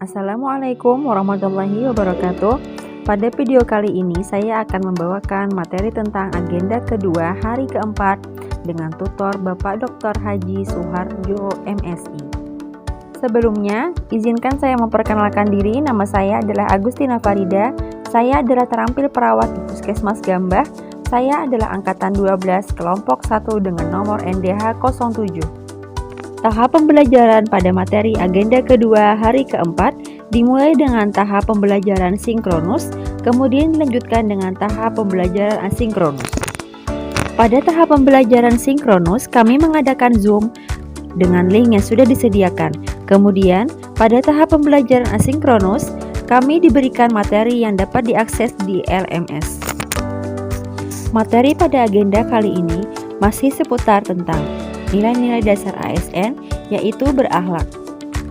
Assalamualaikum warahmatullahi wabarakatuh. Pada video kali ini saya akan membawakan materi tentang agenda kedua hari keempat dengan tutor Bapak Dr. Haji Suharjo MSI. Sebelumnya, izinkan saya memperkenalkan diri. Nama saya adalah Agustina Farida. Saya adalah terampil perawat di Puskesmas Gambah. Saya adalah angkatan 12 kelompok 1 dengan nomor NDH 07. Tahap pembelajaran pada materi agenda kedua hari keempat dimulai dengan tahap pembelajaran sinkronus, kemudian dilanjutkan dengan tahap pembelajaran asinkronus. Pada tahap pembelajaran sinkronus, kami mengadakan Zoom dengan link yang sudah disediakan. Kemudian, pada tahap pembelajaran asinkronus, kami diberikan materi yang dapat diakses di LMS. Materi pada agenda kali ini masih seputar tentang nilai-nilai dasar ASN, yaitu berakhlak.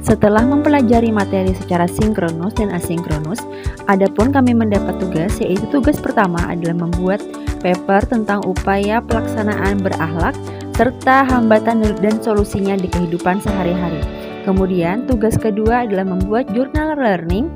Setelah mempelajari materi secara sinkronus dan asinkronus, adapun kami mendapat tugas, yaitu tugas pertama adalah membuat paper tentang upaya pelaksanaan berakhlak serta hambatan dan solusinya di kehidupan sehari-hari. Kemudian tugas kedua adalah membuat jurnal learning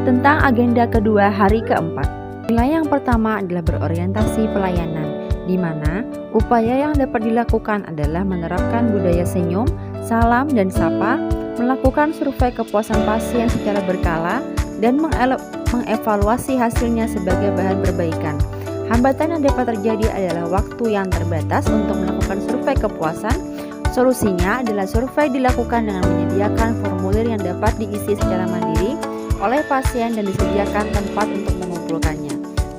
tentang agenda kedua hari keempat. Nilai yang pertama adalah berorientasi pelayanan, di mana upaya yang dapat dilakukan adalah menerapkan budaya senyum, salam, dan sapa, melakukan survei kepuasan pasien secara berkala, dan mengevaluasi hasilnya sebagai bahan perbaikan. Hambatan yang dapat terjadi adalah waktu yang terbatas untuk melakukan survei kepuasan. Solusinya adalah survei dilakukan dengan menyediakan formulir yang dapat diisi secara mandiri oleh pasien dan disediakan tempat untuk mengumpulkannya.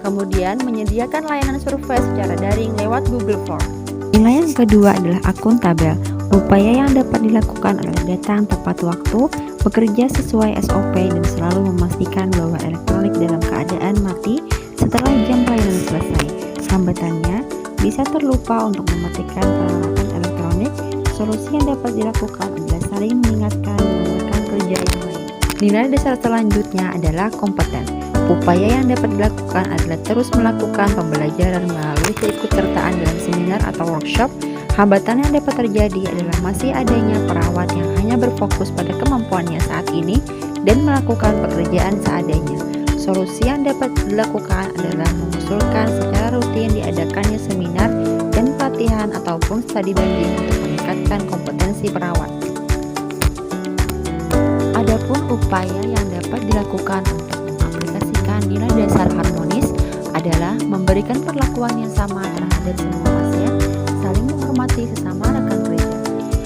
Kemudian menyediakan layanan survei secara daring lewat Google Form. Nilai yang kedua adalah akuntabel. Upaya yang dapat dilakukan adalah datang tepat waktu, bekerja sesuai SOP, dan selalu memastikan bahwa elektronik dalam keadaan mati setelah jam pelayanan selesai. Hambatannya bisa terlupa untuk mematikan peralatan elektronik. Solusi yang dapat dilakukan adalah saling mengingatkan dengan rekan kerja yang lain. Nilai dasar selanjutnya adalah kompeten. Upaya yang dapat dilakukan adalah terus melakukan pembelajaran melalui keikutsertaan dalam seminar atau workshop. Hambatan yang dapat terjadi adalah masih adanya perawat yang hanya berfokus pada kemampuannya saat ini dan melakukan pekerjaan seadanya. Solusi yang dapat dilakukan adalah mengusulkan secara rutin diadakannya seminar dan pelatihan ataupun studi banding untuk meningkatkan kompetensi perawat. Adapun upaya yang dapat dilakukan untuk nilai dasar harmonis adalah memberikan perlakuan yang sama terhadap semua pasien, saling menghormati sesama rekan kerja.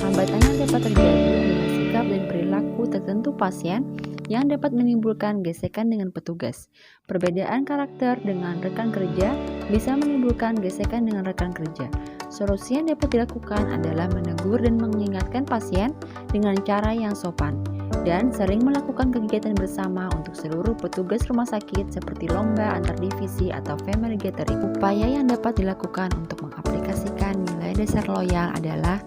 Hambatan yang dapat terjadi adalah sikap dan perilaku tertentu pasien yang dapat menimbulkan gesekan dengan petugas. Perbedaan karakter dengan rekan kerja bisa menimbulkan gesekan dengan rekan kerja. Solusi yang dapat dilakukan adalah menegur dan mengingatkan pasien dengan cara yang sopan, dan sering melakukan kegiatan bersama untuk seluruh petugas rumah sakit seperti lomba antar divisi atau family gathering. Upaya yang dapat dilakukan untuk mengaplikasikan nilai dasar loyal adalah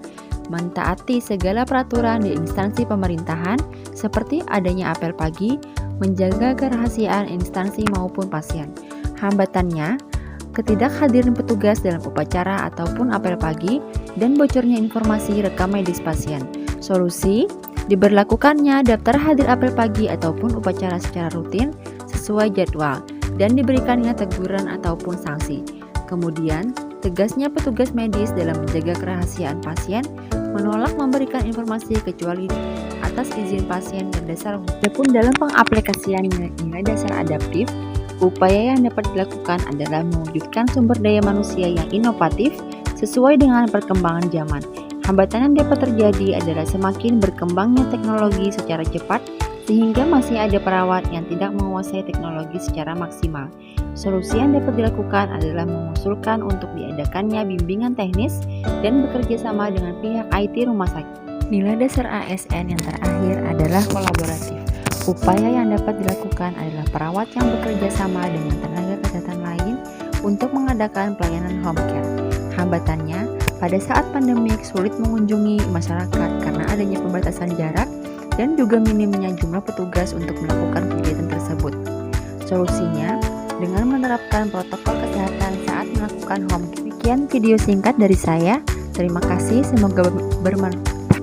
mentaati segala peraturan di instansi pemerintahan seperti adanya apel pagi, menjaga kerahasiaan instansi maupun pasien. Hambatannya, ketidakhadiran petugas dalam upacara ataupun apel pagi dan bocornya informasi rekam medis pasien. Solusi, diberlakukannya daftar hadir apel pagi ataupun upacara secara rutin sesuai jadwal dan diberikannya teguran ataupun sanksi. Kemudian, tegasnya petugas medis dalam menjaga kerahasiaan pasien, menolak memberikan informasi kecuali atas izin pasien berdasar hukum. Adapun dalam pengaplikasian nilai dasar adaptif, upaya yang dapat dilakukan adalah mewujudkan sumber daya manusia yang inovatif sesuai dengan perkembangan zaman. Hambatan yang dapat terjadi adalah semakin berkembangnya teknologi secara cepat sehingga masih ada perawat yang tidak menguasai teknologi secara maksimal. Solusi yang dapat dilakukan adalah mengusulkan untuk diadakannya bimbingan teknis dan bekerja sama dengan pihak IT rumah sakit. Nilai dasar ASN yang terakhir adalah kolaboratif. Upaya yang dapat dilakukan adalah perawat yang bekerja sama dengan tenaga kesehatan lain untuk mengadakan pelayanan home care. Hambatannya, pada saat pandemik sulit mengunjungi masyarakat karena adanya pembatasan jarak dan juga minimnya jumlah petugas untuk melakukan kegiatan tersebut. Solusinya, dengan menerapkan protokol kesehatan saat melakukan home care. Sekian video singkat dari saya. Terima kasih, semoga bermanfaat.